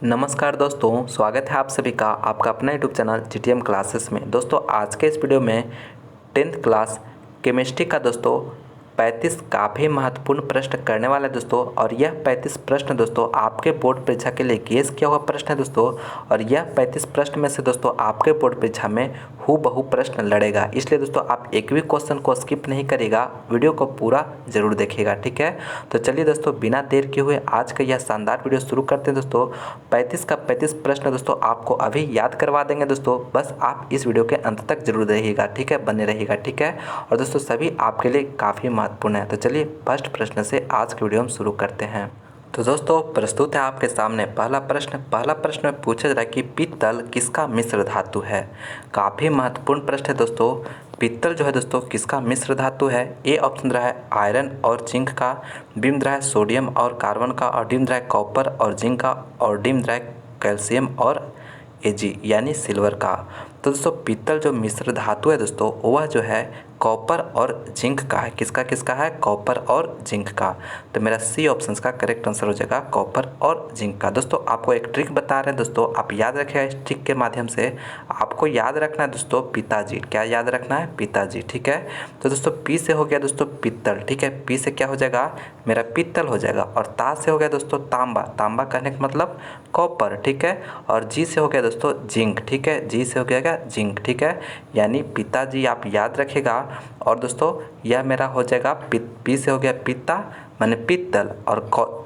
नमस्कार दोस्तों, स्वागत है आप सभी का आपका अपना यूट्यूब चैनल जीटीएम क्लासेस में। दोस्तों आज के इस वीडियो में 10th क्लास केमिस्ट्री का दोस्तों 35 काफ़ी महत्वपूर्ण प्रश्न करने वाला है दोस्तों। और यह 35 प्रश्न दोस्तों आपके बोर्ड परीक्षा के लिए गेस किया हुआ प्रश्न है दोस्तों। और यह 35 प्रश्न में से दोस्तों आपके बोर्ड परीक्षा में हूबहू प्रश्न लड़ेगा, इसलिए दोस्तों आप एक भी क्वेश्चन को स्किप नहीं करेगा, वीडियो को पूरा जरूर देखिएगा, ठीक है। तो चलिए दोस्तों बिना देर किए हुए आज का यह शानदार वीडियो शुरू करते हैं दोस्तों। 35 का 35 प्रश्न दोस्तों आपको अभी याद करवा देंगे दोस्तों, बस आप इस वीडियो के अंत तक जरूर रहिएगा, ठीक है, बने रहिएगा, ठीक है। और दोस्तों सभी आपके लिए काफ़ी महत्वपूर्ण है। तो चलिए फर्स्ट प्रश्न से आज की वीडियो हम शुरू करते हैं। तो दोस्तों प्रस्तुत है आपके सामने पहला प्रश्न में पूछा जा रहा है कि पीतल किसका मिश्र धातु है। काफ़ी महत्वपूर्ण प्रश्न है दोस्तों। पीतल जो है दोस्तों किसका मिश्र धातु है। ए ऑप्शन रहा है आयरन और जिंक का, बी में रहा है सोडियम और कार्बन का, और डी में रहा है कॉपर और जिंक का, और डी में रहा है कैल्शियम और एजी यानी सिल्वर का। तो दोस्तों पीतल जो मिश्र धातु है दोस्तों वह जो है कॉपर और जिंक का है। किसका है, कॉपर और जिंक का। तो मेरा सी ऑप्शन का करेक्ट आंसर हो जाएगा कॉपर और जिंक का। दोस्तों आपको एक ट्रिक बता रहे हैं दोस्तों, आप याद रखिएगा। इस ट्रिक के माध्यम से आपको याद रखना है दोस्तों पिताजी। क्या याद रखना है, पिताजी, ठीक है। तो दोस्तों पी से हो गया दोस्तों पीतल, ठीक है, पी से क्या हो जाएगा मेरा पीतल हो जाएगा। और ता से हो गया दोस्तों तांबा, तांबा कहने का मतलब कॉपर, ठीक है। और जी से हो गया दोस्तों जिंक, ठीक है, जी से हो गया जिंक, ठीक है, यानी पिताजी आप याद रखेगा। और दोस्तों यह मेरा हो जाएगा पी से हो गया पित्ता माने पित्तल, और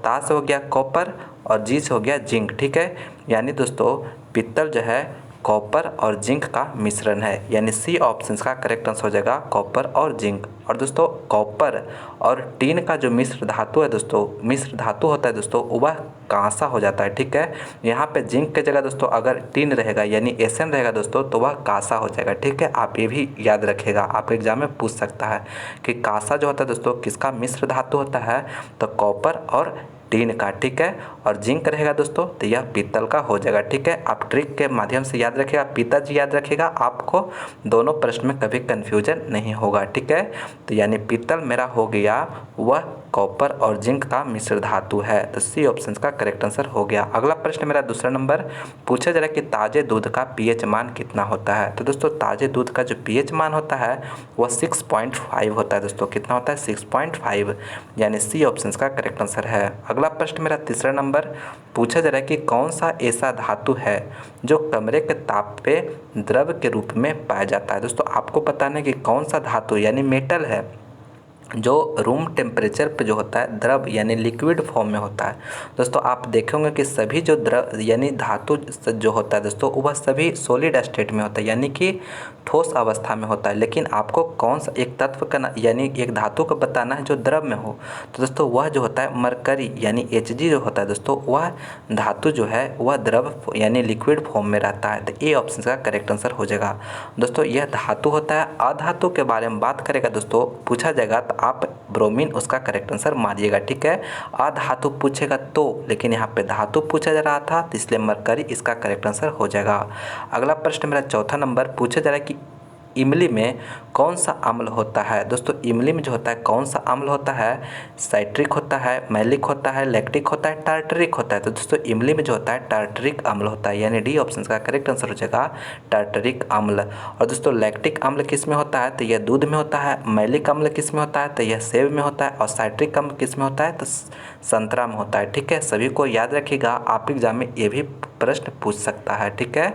ता से हो गया कॉपर, और जी से हो गया जिंक, ठीक है। यानी दोस्तों पित्तल जो है कॉपर और जिंक का मिश्रण है, यानी सी ऑप्शन का करेक्ट आंसर हो जाएगा कॉपर और जिंक। और दोस्तों कॉपर और टीन का जो मिश्र धातु है दोस्तों, मिश्र धातु होता है दोस्तों वह कांसा हो जाता है, ठीक है। यहाँ पे जिंक के जगह दोस्तों अगर टीन रहेगा यानी एसएन रहेगा दोस्तों तो वह कांसा हो जाएगा, ठीक है। आप ये भी याद रखेगा, आप एग्जाम में पूछ सकता है कि कांसा जो होता है दोस्तों किसका मिश्र धातु होता है, तो कॉपर और टीन का, ठीक है। और जिंक रहेगा दोस्तों तो यह पीतल का हो जाएगा, ठीक है। आप ट्रिक के माध्यम से याद रखिएगा, पिताजी याद रखिएगा, आपको दोनों प्रश्न में कभी कन्फ्यूजन नहीं होगा, ठीक है। तो यानी पीतल मेरा हो गया वह कॉपर और जिंक का मिश्र धातु है, तो सी ऑप्शन का करेक्ट आंसर हो गया। अगला प्रश्न मेरा दूसरा नंबर पूछा जा रहा है कि ताजे दूध का पीएच मान कितना होता है। तो दोस्तों ताजे दूध का जो पीएच मान होता है वह 6.5 होता है दोस्तों। कितना होता है, 6.5, यानी सी ऑप्शन का करेक्ट आंसर है। अगला प्रश्न मेरा तीसरा नंबर पूछा जा रहा है कि कौन सा ऐसा धातु है जो कमरे के ताप पे द्रव के रूप में पाया जाता है। दोस्तों आपको बताना है कि कौन सा धातु यानी मेटल है जो रूम टेम्परेचर पे जो होता है द्रव यानी लिक्विड फॉर्म में होता है। दोस्तों आप देखेंगे कि सभी जो द्रव यानी धातु जो होता है दोस्तों वह सभी सॉलिड स्टेट में होता है, यानी कि ठोस अवस्था में होता है। लेकिन आपको कौन सा एक तत्व का यानी एक धातु को बताना है जो द्रव में हो, तो दोस्तों वह जो होता है मरकरी यानी Hg जो होता है दोस्तों वह धातु जो है वह द्रव यानी लिक्विड फॉर्म में रहता है। तो ए ऑप्शन का करेक्ट आंसर हो जाएगा। दोस्तों यह धातु होता है। अधातु के बारे में बात करेगा दोस्तों पूछा जाएगा तो आप ब्रोमीन उसका करेक्ट आंसर मारिएगा, ठीक है। अधातु पूछेगा तो, लेकिन यहाँ पे धातु पूछा जा रहा था तो इसलिए मरकरी इसका करेक्ट आंसर हो जाएगा। अगला प्रश्न मेरा चौथा नंबर पूछा जा रहा है कि इमली में कौन सा अम्ल होता है। दोस्तों इमली में जो होता है कौन सा अम्ल होता है, साइट्रिक होता है, मैलिक होता है, लैक्टिक होता है, टार्टरिक होता है। तो दोस्तों इमली में जो होता है टार्टरिक अम्ल होता है, यानी डी ऑप्शन का करेक्ट आंसर हो जाएगा टार्टरिक अम्ल। और दोस्तों लैक्टिक अम्ल किस में होता है, तो यह दूध में होता है। मैलिक अम्ल किस में होता है, तो यह सेब में होता है। और साइट्रिक अम्ल किस में होता है, तो संतरा में होता है, ठीक है। सभी को याद रखिएगा, आप एग्जाम में ये भी प्रश्न पूछ सकता है, ठीक है।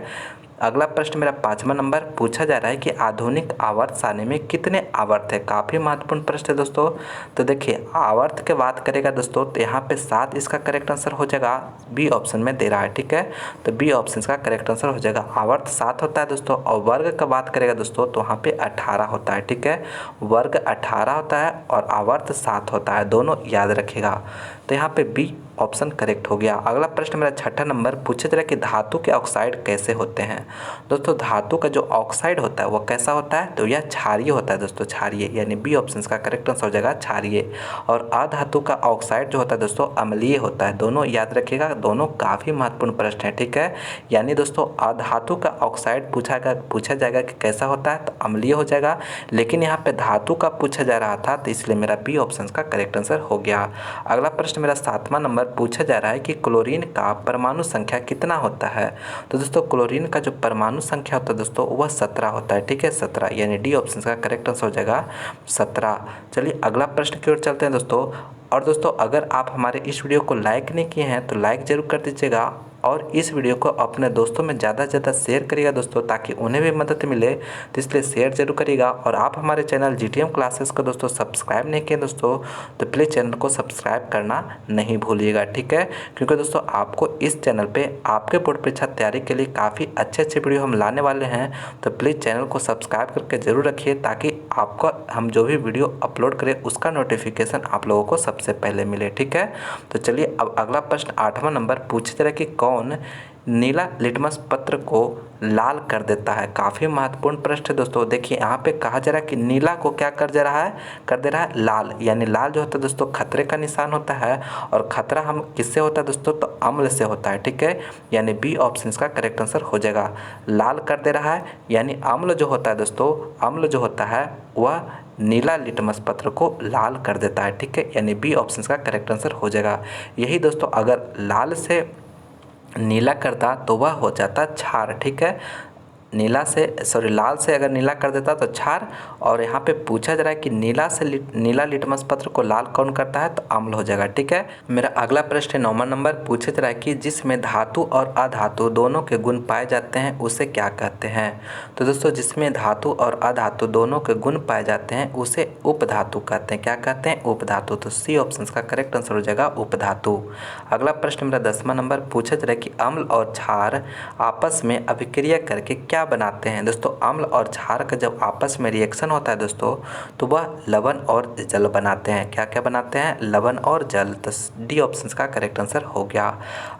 अगला प्रश्न मेरा पाँचवा नंबर पूछा जा रहा है कि आधुनिक आवर्त सारणी में कितने आवर्त है। काफ़ी महत्वपूर्ण प्रश्न है दोस्तों। तो देखिए आवर्त की बात करेगा दोस्तों तो यहाँ पे 7 इसका करेक्ट आंसर हो जाएगा, बी ऑप्शन में दे रहा है, ठीक है। तो बी ऑप्शन का करेक्ट आंसर हो जाएगा, आवर्त 7 होता है दोस्तों। और वर्ग का बात करेगा दोस्तों तो वहाँ पे 18 होता है, ठीक है। वर्ग 18 होता है और आवर्त 7 होता है, दोनों याद रखेगा। तो यहाँ पे बी ऑप्शन करेक्ट हो गया। अगला प्रश्न मेरा छठा नंबर पूछा जा रहा है कि धातु के ऑक्साइड कैसे होते हैं। दोस्तों धातु का जो ऑक्साइड होता है वो कैसा होता है, तो यह क्षारीय होता है दोस्तों, क्षारीय, यानी बी ऑप्शन का करेक्ट आंसर हो जाएगा क्षारीय। और अधातु का ऑक्साइड जो होता है दोस्तों अम्लीय होता है, दोनों याद रखिएगा, दोनों काफ़ी महत्वपूर्ण प्रश्न है, ठीक है। यानी दोस्तों अधातु का ऑक्साइड पूछा जाएगा कि कैसा होता है, तो अम्लीय हो जाएगा। लेकिन यहाँ पे धातु का पूछा जा रहा था तो इसलिए मेरा बी ऑप्शन का करेक्ट आंसर हो गया। अगला प्रश्न प्रश्न मेरा 7वां नंबर पूछा जा रहा है कि क्लोरीन का परमाणु संख्या कितना होता है। तो दोस्तों क्लोरीन का जो परमाणु संख्या होता है दोस्तों वह 17 होता है। ठीक है, 17 यानी डी ऑप्शन का करेक्ट आंसर हो जाएगा 17। चलिए अगला प्रश्न की ओर चलते हैं दोस्तों। और दोस्तों अगर आप हमारे इस वीडियो को लाइक नहीं किए हैं तो लाइक ज़रूर कर दीजिएगा और इस वीडियो को अपने दोस्तों में ज़्यादा से ज़्यादा शेयर करिएगा दोस्तों, ताकि उन्हें भी मदद मिले। तो इसलिए शेयर जरूर करिएगा। और आप हमारे चैनल जीटीएम क्लासेस को दोस्तों सब्सक्राइब नहीं किए दोस्तों तो प्लीज़ चैनल को सब्सक्राइब करना नहीं भूलिएगा। ठीक है, क्योंकि दोस्तों आपको इस चैनल पे आपके बोर्ड परीक्षा तैयारी के लिए काफ़ी अच्छे अच्छे वीडियो हम लाने वाले हैं। तो प्लीज़ चैनल को सब्सक्राइब करके ज़रूर रखिए, ताकि आपको हम जो भी वीडियो अपलोड करें उसका नोटिफिकेशन आप लोगों को सबसे पहले मिले। ठीक है, तो चलिए अब अगला प्रश्न 8वां नंबर पूछा जा रहा है कि कौन नीला लिटमस पत्र को लाल कर देता है। काफ़ी महत्वपूर्ण प्रश्न है दोस्तों। देखिए यहाँ पे कहा जा रहा है कि नीला को क्या कर दे रहा है लाल। यानी लाल जो होता है दोस्तों खतरे का निशान होता है, और खतरा हम किससे होता है दोस्तों, तो अम्ल से होता है। ठीक है, यानी बी ऑप्शन का करेक्ट आंसर हो जाएगा। लाल कर दे रहा है यानी अम्ल जो होता है दोस्तों, अम्ल जो होता है वह नीला लिटमस पत्र को लाल कर देता है। ठीक है, यानी बी ऑप्शन का करेक्ट आंसर हो जाएगा। यही दोस्तों अगर लाल से नीला करता तो वह हो जाता क्षार। ठीक है, लाल से अगर नीला कर देता तो क्षार। और यहाँ पे पूछा जा रहा है कि नीला लिटमस पत्र को लाल कौन करता है, तो अम्ल हो जाएगा। ठीक है, मेरा अगला प्रश्न 9वां नंबर पूछा जा रहा है कि जिसमें धातु और अधातु दोनों के गुण पाए जाते हैं उसे क्या कहते हैं। तो दोस्तों जिसमें धातु और अधातु दोनों के गुण पाए जाते हैं उसे उपधातु कहते हैं। क्या कहते हैं, उपधातु। तो सी ऑप्शन का करेक्ट आंसर हो जाएगा उपधातु। अगला प्रश्न मेरा 10वां नंबर पूछा जा रहा है कि अम्ल और क्षार आपस में अभिक्रिया करके क्या बनाते हैं। दोस्तों अम्ल और क्षार का जब आपस में रिएक्शन होता है दोस्तों तो वह लवण और जल बनाते हैं। क्या क्या बनाते हैं, लवण और जल। तो डी ऑप्शन का करेक्ट आंसर हो गया।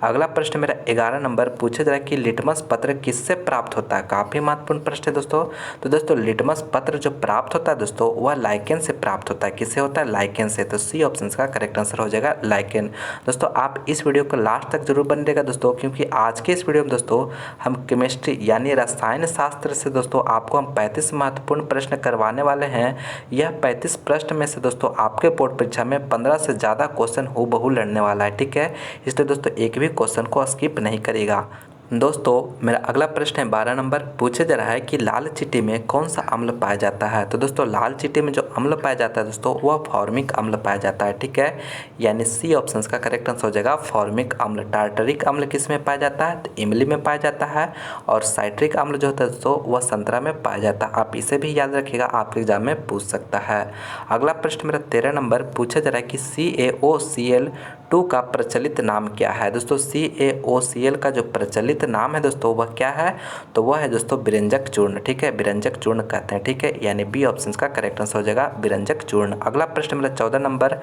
अगला प्रश्न मेरा 11 नंबर पूछा जा रहा है कि लिटमस पत्र किससे प्राप्त होता है। काफ़ी महत्वपूर्ण प्रश्न है दोस्तों। तो दोस्तों लिटमस पत्र जो प्राप्त होता है दोस्तों वह लाइकेन से प्राप्त होता है। किससे होता है, लाइकेन से। तो सी ऑप्शन का करेक्ट आंसर हो जाएगा लाइकेन। दोस्तों आप इस वीडियो को लास्ट तक जरूर बनिएगा दोस्तों, क्योंकि आज के इस वीडियो में दोस्तों हम केमिस्ट्री यानी रसायन शास्त्र से दोस्तों आपको हम 35 महत्वपूर्ण प्रश्न करवाने वाले हैं। यह 35 प्रश्न में से दोस्तों आपके बोर्ड परीक्षा में 15 से ज़्यादा क्वेश्चन हूबहू लड़ने वाला है। ठीक है, इसलिए दोस्तों एक भी क्वेश्चन को स्किप नहीं करेगा। दोस्तों मेरा अगला प्रश्न है 12 नंबर पूछा जा रहा है कि लाल चींटी में कौन सा अम्ल पाया जाता है। तो दोस्तों लाल चींटी में जो अम्ल पाया जाता है दोस्तों वह फॉर्मिक अम्ल पाया जाता है। ठीक है, यानी सी ऑप्शन का करेक्ट आंसर हो जाएगा फॉर्मिक अम्ल। टार्टरिक अम्ल किस में पाया जाता है, तो इमली में पाया जाता है। और साइट्रिक अम्ल जो होता है दोस्तों वह संतरा में पाया जाता है। आप इसे भी याद रखिएगा, आपके एग्जाम में पूछ सकता है। अगला प्रश्न मेरा 13 नंबर पूछा जा रहा है कि CaOCl2 का प्रचलित नाम क्या है। दोस्तों CaOCl का जो प्रचलित नाम है दोस्तों वह क्या है, तो वह है दोस्तों विरंजक चूर्ण। ठीक है, विरंजक चूर्ण कहते हैं। ठीक है, यानी बी ऑप्शन का करेक्ट आंसर हो जाएगा विरंजक चूर्ण। अगला प्रश्न मेरा 14 नंबर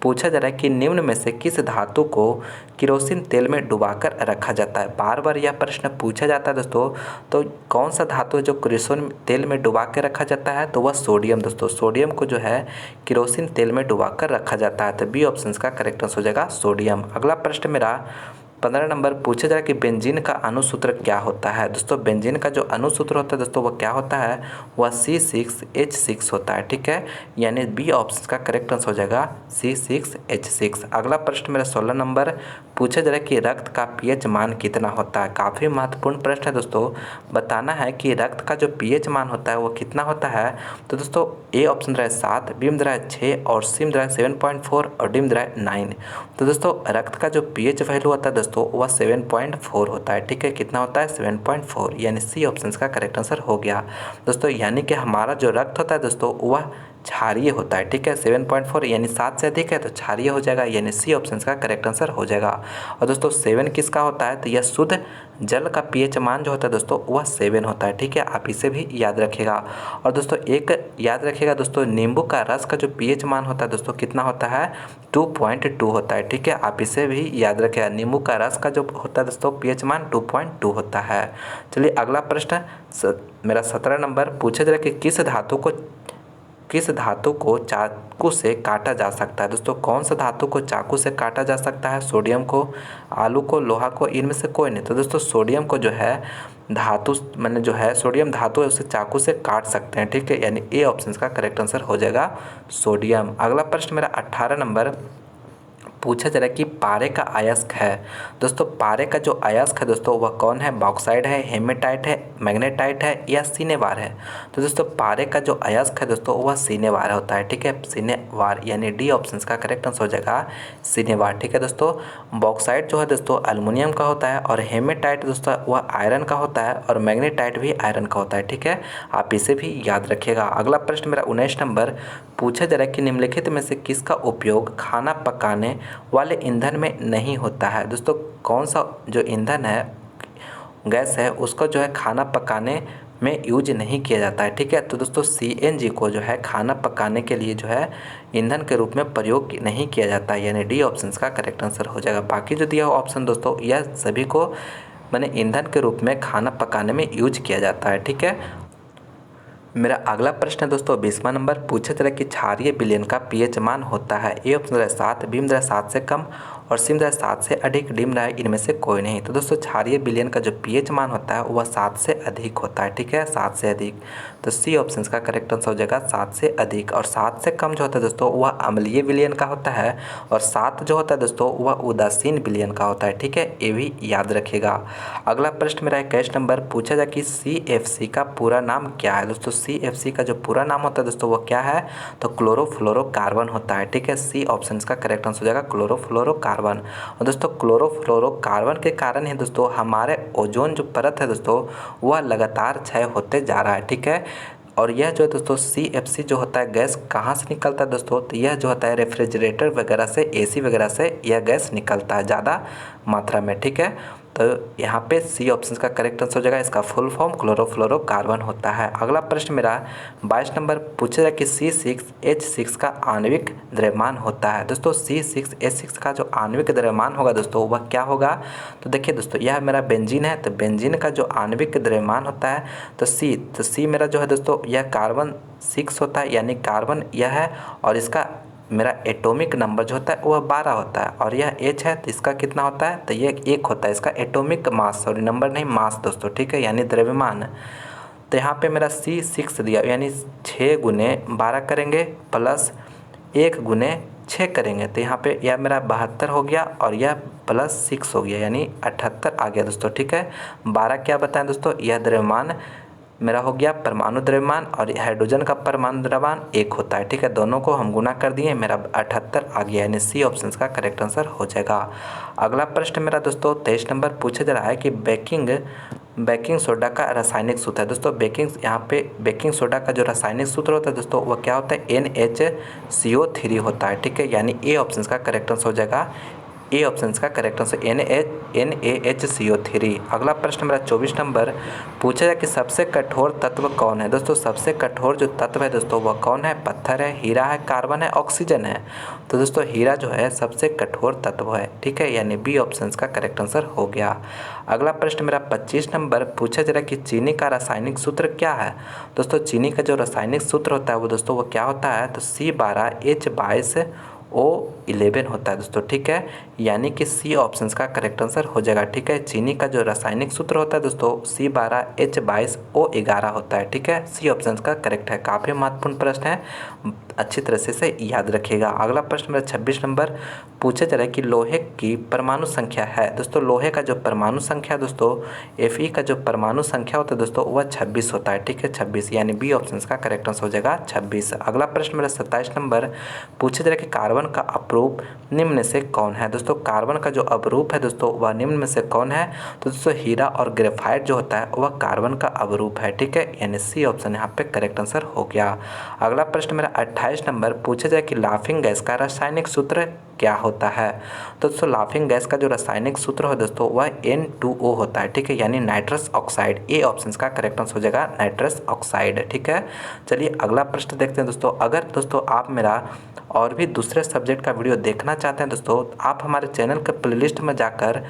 पूछा जा रहा है कि निम्न में से किस धातु को केरोसिन तेल में डुबाकर रखा जाता है। बार बार यह प्रश्न पूछा जाता है दोस्तों। तो कौन सा धातु है जो केरोसिन तेल में डुबा के रखा जाता है, तो वह सोडियम। दोस्तों सोडियम को जो है केरोसिन तेल में डुबा कर रखा जाता है। तो बी ऑप्शन का करेक्ट आंसर हो जाएगा सोडियम। अगला प्रश्न मेरा 15 नंबर पूछा जा रहा है कि बेंजीन का अणुसूत्र क्या होता है। दोस्तों बेंजीन का जो अणुसूत्र होता है दोस्तों वह क्या होता है, वह C6H6 होता है। ठीक है, यानी बी ऑप्शन का करेक्ट आंसर हो जाएगा C6H6। अगला प्रश्न मेरा 16 नंबर पूछा जा रहा है कि रक्त का pH मान कितना होता है। काफ़ी महत्वपूर्ण प्रश्न है दोस्तों। बताना है कि रक्त का जो pH मान होता है वो कितना होता है। तो दोस्तों ए ऑप्शन रहा है 7, बी में रहा है 6 और सी में रहा है 7.4 और डी में रहा है 9। तो दोस्तों रक्त का जो pH वैल्यू होता है दोस्तों वह 7.4 होता है। ठीक है, कितना होता है 7.4, यानी सी ऑप्शन का करेक्ट आंसर हो गया दोस्तों। यानी कि हमारा जो रक्त होता है दोस्तों वह क्षारीय होता है। ठीक है, 7.4 यानी 7 से अधिक है तो क्षारीय हो जाएगा, यानी सी ऑप्शन का करेक्ट आंसर हो जाएगा। और दोस्तों 7 किसका होता है, तो यह शुद्ध जल का pH मान जो होता है दोस्तों वह 7 होता है। ठीक है, आप इसे भी याद रखिएगा। और दोस्तों एक याद रखिएगा दोस्तों, नींबू का रस का जो pH मान होता है दोस्तों कितना होता है, 2.2 होता है। ठीक है, आप इसे भी याद रखिएगा। नींबू का रस का जो होता है दोस्तों pH मान 2.2 होता है। चलिए अगला प्रश्न मेरा 17 नंबर पूछा जा रहा है कि किस धातु को चाकू से काटा जा सकता है। दोस्तों कौन सा धातु को चाकू से काटा जा सकता है, सोडियम को, आलू को, लोहा को, इनमें से कोई नहीं। तो दोस्तों सोडियम को जो है धातु मैंने जो है सोडियम धातु है उसे चाकू से काट सकते हैं। ठीक है, यानी ए ऑप्शन का करेक्ट आंसर हो जाएगा सोडियम। अगला प्रश्न मेरा 18 नंबर पूछा जा रहा है कि पारे का अयस्क है। दोस्तों पारे का जो अयस्क है दोस्तों वह कौन है? बॉक्साइड है, हेमेटाइट है, मैग्नेटाइट है या सिनेवार है? तो दोस्तों पारे का जो अयस्क है दोस्तों वह सिनेवार होता है। ठीक है, सिनेवार यानी डी ऑप्शन का करेक्ट आंसर हो जाएगा सिनेवार। ठीक है दोस्तों, बॉक्साइड जो है दोस्तों एल्युमिनियम का होता है और हेमेटाइट दोस्तों वह आयरन का होता है और मैग्नेटाइट भी आयरन का होता है। ठीक है, आप इसे भी याद रखिएगा। अगला प्रश्न मेरा 19 नंबर पूछा जा रहा है कि निम्नलिखित में से किसका उपयोग खाना पकाने वाले ईंधन में नहीं होता है? दोस्तों कौन सा जो ईंधन है, गैस है, उसका जो है खाना पकाने में यूज नहीं किया जाता है। ठीक है, तो दोस्तों CNG को जो है खाना पकाने के लिए जो है ईंधन के रूप में प्रयोग नहीं किया जाता है, यानी डी ऑप्शन का करेक्ट आंसर हो जाएगा। बाकी जो दिया हुआ ऑप्शन दोस्तों यह सभी को मैंने ईंधन के रूप में खाना पकाने में यूज किया जाता है। ठीक है, मेरा अगला प्रश्न है दोस्तों 20वां नंबर पूछा जा रहा है कि क्षारीय विलयन का pH मान होता है। ए ऑप्शन है 7, बी में 7 से कम और सी में 7 से अधिक, डी में इनमें से कोई नहीं। तो दोस्तों क्षारीय विलयन का जो pH मान होता है वह 7 से अधिक होता है। ठीक है, 7 से अधिक, तो सी ऑप्शन का करेक्ट आंसर हो जाएगा 7 से अधिक। और 7 से कम जो होता है दोस्तों वह अम्लीय विलयन का होता है और 7 जो होता है दोस्तों वह उदासीन विलयन का होता है। ठीक है, ये भी याद रखिएगा। अगला प्रश्न मेरा 21 नंबर पूछा जाए कि CFC का पूरा नाम क्या है? दोस्तों CFC का जो पूरा नाम होता है दोस्तों वो क्या है? तो क्लोरोफ्लोरोकार्बन होता है। ठीक है, सी ऑप्शन का करेक्ट आंसर हो जाएगा क्लोरोफ्लोरोकार्बन। और दोस्तों क्लोरोफ्लोरोकार्बन के कारण ही दोस्तों हमारे ओजोन जो परत है दोस्तों वह लगातार क्षय होते जा रहा है। ठीक है, और यह जो है दोस्तों CFC जो होता है गैस कहाँ से निकलता है दोस्तों? तो यह जो होता है रेफ्रिजरेटर वगैरह से, AC वगैरह से यह गैस निकलता है ज़्यादा मात्रा में। ठीक है, तो यहाँ पे सी ऑप्शन का करेक्ट आंसर हो जाएगा, इसका फुल फॉर्म क्लोरोफ्लोरोकार्बन होता है। अगला प्रश्न मेरा 22 नंबर पूछा जाए कि C6H6 का आणविक द्रव्यमान होता है। दोस्तों C6H6 का जो आणविक द्रव्यमान होगा दोस्तों वह क्या होगा? तो देखिए दोस्तों यह मेरा बेंजीन है, तो बेंजीन का जो आणविक द्रव्यमान होता है तो सी मेरा जो है दोस्तों यह कार्बन 6 होता है, यानी कार्बन यह है और इसका मेरा एटॉमिक नंबर जो होता है वह 12 होता है और यह H है तो इसका कितना होता है? तो ये 1 होता है। इसका एटॉमिक मास, सॉरी नंबर नहीं मास दोस्तों। ठीक है, यानी द्रव्यमान। तो यहाँ पे मेरा C6 दिया, यानी 6 गुने 12 करेंगे प्लस 1 गुने 6 करेंगे तो यहाँ पे यह मेरा 72 हो गया और यह प्लस 6 हो गया, यानी 78 आ गया दोस्तों। ठीक है, 12 क्या बताएं दोस्तों? यह द्रव्यमान मेरा हो गया परमाणु द्रव्यमान और हाइड्रोजन का परमाणु द्रव्यमान 1 होता है। ठीक है, दोनों को हम गुना कर दिए, मेरा 78 आ गया, यानी सी ऑप्शन का करेक्ट आंसर हो जाएगा। अगला प्रश्न मेरा दोस्तों 23 नंबर पूछा जा रहा है कि बेकिंग सोडा का रासायनिक सूत्र है। दोस्तों यहाँ पे बेकिंग सोडा का जो रासायनिक सूत्र होता है दोस्तों वह क्या होता है? NaCO3 होता है। ठीक है, यानी ए ऑप्शन का करेक्ट आंसर हो जाएगा, ए ऑप्शन का करेक्ट आंसर NaHCO3। अगला प्रश्न मेरा 24 नंबर पूछा जाए कि सबसे कठोर तत्व कौन है? दोस्तों सबसे कठोर जो तत्व है दोस्तों वह कौन है? पत्थर है, हीरा है, कार्बन है, ऑक्सीजन है। तो दोस्तों हीरा जो है सबसे कठोर तत्व है। ठीक है, यानी बी ऑप्शन का करेक्ट आंसर हो गया। अगला प्रश्न मेरा 25 नंबर पूछा जा रहा है कि चीनी का रासायनिक सूत्र क्या है? दोस्तों चीनी का जो रासायनिक सूत्र होता है वो दोस्तों वो क्या होता है? तो C12H22O11 होता है दोस्तों। ठीक है, यानी कि सी ऑप्शन का करेक्ट आंसर हो जाएगा। ठीक है, चीनी का जो रासायनिक सूत्र होता है दोस्तों C12H22O11 होता है। ठीक है, सी ऑप्शन का करेक्ट है। काफ़ी महत्वपूर्ण प्रश्न है, अच्छी तरह से याद रखिएगा। अगला प्रश्न मेरा 26 नंबर पूछा जा रहा है कि लोहे की परमाणु संख्या है। दोस्तों लोहे का जो परमाणु संख्या दोस्तों Fe का जो परमाणु संख्या होता है दोस्तों वह 26 होता है। ठीक है, 26, यानी बी ऑप्शन का करेक्ट आंसर हो जाएगा 26। अगला प्रश्न मेरा 27 नंबर पूछा जा रहा है कि कार्बन का अपरूप निम्न में से कौन है? दोस्तों कार्बन का जो अपरूप है दोस्तों वह निम्न में से कौन है? तो दोस्तों हीरा और ग्रेफाइट जो होता है वह कार्बन का अपरूप है। ठीक है, यानी सी ऑप्शन यहाँ पे करेक्ट आंसर हो गया। अगला प्रश्न मेरा 28 नंबर पूछा जाए कि लाफिंग गैस का रासायनिक सूत्र क्या होता है? तो दोस्तों लाफिंग गैस का जो रासायनिक सूत्र है दोस्तों वह N2O होता है। ठीक है, यानी नाइट्रस ऑक्साइड। ए ऑप्शन का करेक्ट आंसर हो जाएगा नाइट्रस ऑक्साइड। ठीक है, चलिए अगला प्रश्न देखते हैं दोस्तों। अगर दोस्तों आप मेरा और भी दूसरे सब्जेक्ट का वीडियो देखना चाहते हैं दोस्तों आप हमारे चैनल के प्लेलिस्ट में जाकर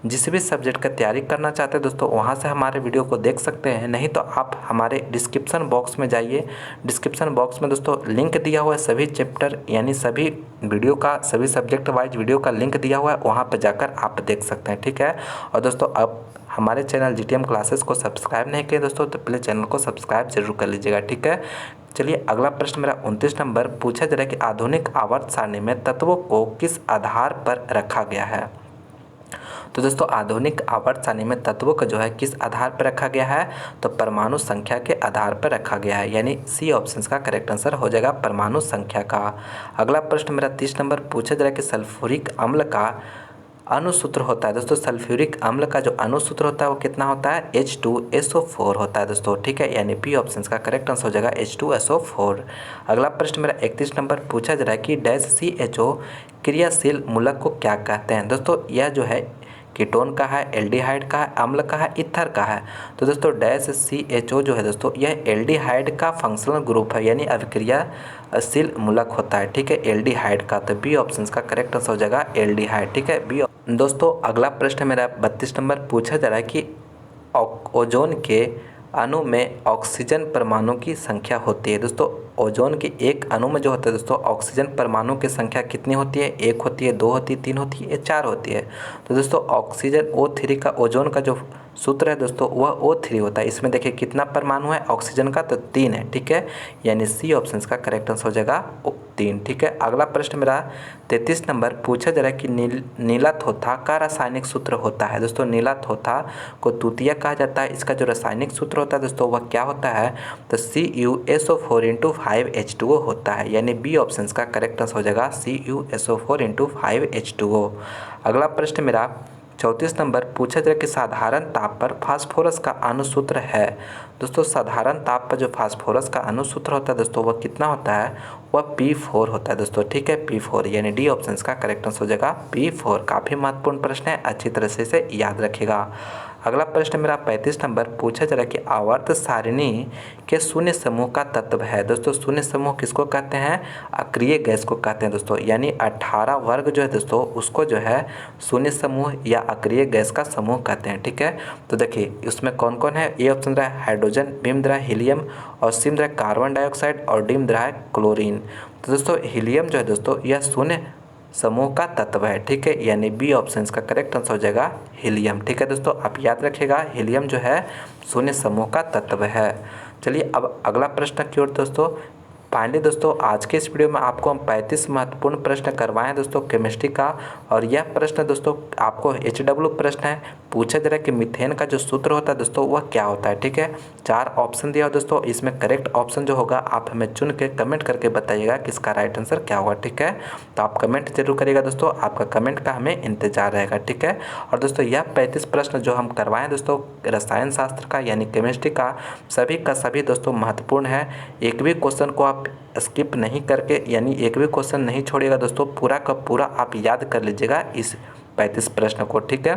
जिस भी सब्जेक्ट का तैयारी करना चाहते हैं दोस्तों वहाँ से हमारे वीडियो को देख सकते हैं, नहीं तो आप हमारे डिस्क्रिप्शन बॉक्स में जाइए। डिस्क्रिप्शन बॉक्स में दोस्तों लिंक दिया हुआ है, सभी चैप्टर यानी सभी वीडियो का, सभी सब्जेक्ट वाइज वीडियो का लिंक दिया हुआ है, वहाँ पर जाकर आप देख सकते हैं, ठीक है। और दोस्तों अब हमारे चैनल GTM क्लासेस को सब्सक्राइब नहीं किए दोस्तों तो प्लीज़ चैनल को सब्सक्राइब जरूर कर लीजिएगा, ठीक है। चलिए अगला प्रश्न मेरा 29 नंबर पूछा जा रहा है कि आधुनिक आवर्त सारणी में तत्वों को किस आधार पर रखा गया है। तो दोस्तों आधुनिक आवर्त सारणी में तत्वों का जो है किस आधार पर रखा गया है, तो परमाणु संख्या के आधार पर रखा गया है, यानी सी ऑप्शन का करेक्ट आंसर हो जाएगा परमाणु संख्या का। अगला प्रश्न मेरा 30 नंबर पूछा जा रहा है कि सल्फ्यूरिक अम्ल का अणुसूत्र होता है। दोस्तों सल्फ्यूरिक अम्ल का जो अणुसूत्र होता है वो कितना होता है, H2SO4 होता है दोस्तों, ठीक है, यानी बी ऑप्शन का करेक्ट आंसर हो जाएगा H2SO4। अगला प्रश्न मेरा 31 नंबर पूछा जा रहा है कि डैश CHO क्रियाशील मूलक को क्या कहते हैं। दोस्तों यह जो है कीटोन का है, एल्डिहाइड का है, अम्ल का है, ईथर का है। तो दोस्तों डैश CHO जो है दोस्तों यह एल्डिहाइड का फंक्शनल ग्रुप है, यानी अभिक्रियाशील मूलक होता है, ठीक है, एल्डिहाइड का। तो बी ऑप्शन का करेक्ट आंसर हो जाएगा एल्डिहाइड, ठीक है बी। दोस्तों अगला प्रश्न मेरा 32 नंबर पूछा जा रहा है कि ओजोन के अणु में ऑक्सीजन परमाणु की संख्या होती है। दोस्तों ओजोन के एक अणु में जो होता है दोस्तों ऑक्सीजन परमाणु की संख्या कितनी होती है, 1 होती है, 2 होती है, 3 होती है या 4 होती है। तो दोस्तों ऑक्सीजन O3 का ओजोन का जो सूत्र है दोस्तों वह O3 होता है। इसमें देखिए कितना परमाणु है ऑक्सीजन का, तो 3 है, ठीक है, यानी सी ऑप्शन का करेक्ट आंसर हो जाएगा 3, ठीक है। अगला प्रश्न मेरा 33 नंबर पूछा जा रहा है कि नीला थोथा का रासायनिक सूत्र होता है। दोस्तों नीला थोथा को तूतिया कहा जाता है, इसका जो रासायनिक सूत्र होता है दोस्तों वह क्या होता है, तो CuSO4 5H2O होता है, यानी बी ऑप्शन का करेक्ट आंसर हो जाएगा CuSO4 5H2O। अगला प्रश्न मेरा 34 नंबर पूछा जाए कि साधारण ताप पर फास्फोरस का अणुसूत्र है। दोस्तों साधारण ताप पर जो फास्फोरस का अणुसूत्र होता है दोस्तों वह कितना होता है, वह P4 होता है दोस्तों, ठीक है P4, यानी डी ऑप्शन का करेक्ट आंसर हो जाएगा P4। काफ़ी महत्वपूर्ण प्रश्न है, अच्छी तरह से इसे याद रखिएगा। अगला प्रश्न मेरा 35 नंबर पूछा जा रहा है कि आवर्त सारिणी के शून्य समूह का तत्व है। दोस्तों शून्य समूह किसको कहते हैं, अक्रिय गैस को कहते हैं दोस्तों, यानी 18 वर्ग जो है दोस्तों उसको जो है शून्य समूह या अक्रिय गैस का समूह कहते हैं, ठीक है। तो देखिए उसमें कौन कौन है, ए ऑप्शन रहा है हाइड्रोजन, बी में रहा है हीलियम, और सी में रहा है कार्बन डाइऑक्साइड, और डी में रहा है क्लोरीन। तो दोस्तों हीलियम जो है दोस्तों यह शून्य समूह का तत्व है, ठीक है, यानी बी ऑप्शन का करेक्ट आंसर हो जाएगा हीलियम, ठीक है दोस्तों, आप याद रखिएगा हीलियम जो है शून्य समूह का तत्व है। चलिए अब अगला प्रश्न की ओर दोस्तों। फाइनली दोस्तों आज के इस वीडियो में आपको हम 35 महत्वपूर्ण प्रश्न करवाएं दोस्तों केमिस्ट्री का, और यह प्रश्न दोस्तों आपको HW प्रश्न है। पूछा जा रहा है कि मीथेन का जो सूत्र होता है दोस्तों वह क्या होता है, ठीक है। 4 ऑप्शन दिया हो दोस्तों, इसमें करेक्ट ऑप्शन जो होगा आप हमें चुन के कमेंट करके बताइएगा कि इसका राइट आंसर क्या होगा, ठीक है। तो आप कमेंट जरूर करिएगा दोस्तों, आपका कमेंट का हमें इंतजार रहेगा, ठीक है। और दोस्तों यह 35 प्रश्न जो हम करवाएं दोस्तों रसायन शास्त्र का यानी केमिस्ट्री का सभी दोस्तों महत्वपूर्ण है। एक भी क्वेश्चन को आप स्किप नहीं करके यानी एक भी क्वेश्चन नहीं छोड़िएगा दोस्तों, पूरा का पूरा आप याद कर लीजिएगा इस 35 प्रश्न को, ठीक है,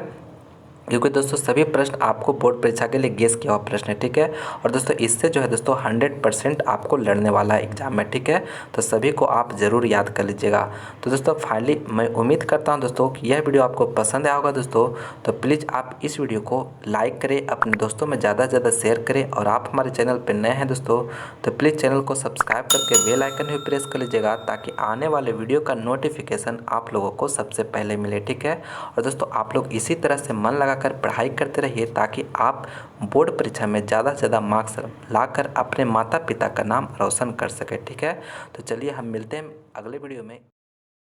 क्योंकि दोस्तों सभी प्रश्न आपको बोर्ड परीक्षा के लिए गेस किया हुआ प्रश्न है, ठीक है। और दोस्तों इससे जो है दोस्तों 100% आपको लड़ने वाला है एग्जाम में, ठीक है, तो सभी को आप ज़रूर याद कर लीजिएगा। तो दोस्तों फाइनली मैं उम्मीद करता हूं दोस्तों कि यह वीडियो आपको पसंद आया होगा दोस्तों, तो प्लीज़ आप इस वीडियो को लाइक करें, अपने दोस्तों में ज़्यादा से ज़्यादा शेयर करें, और आप हमारे चैनल पर नए हैं दोस्तों तो प्लीज़ चैनल को सब्सक्राइब करके बेल आइकन भी प्रेस कर लीजिएगा, ताकि आने वाले वीडियो का नोटिफिकेशन आप लोगों को सबसे पहले मिले, ठीक है। और दोस्तों आप लोग इसी तरह से मन लगा कर पढ़ाई करते रहिए, ताकि आप बोर्ड परीक्षा में ज़्यादा से ज़्यादा मार्क्स लाकर अपने माता पिता का नाम रोशन कर सके, ठीक है। तो चलिए हम मिलते हैं अगले वीडियो में।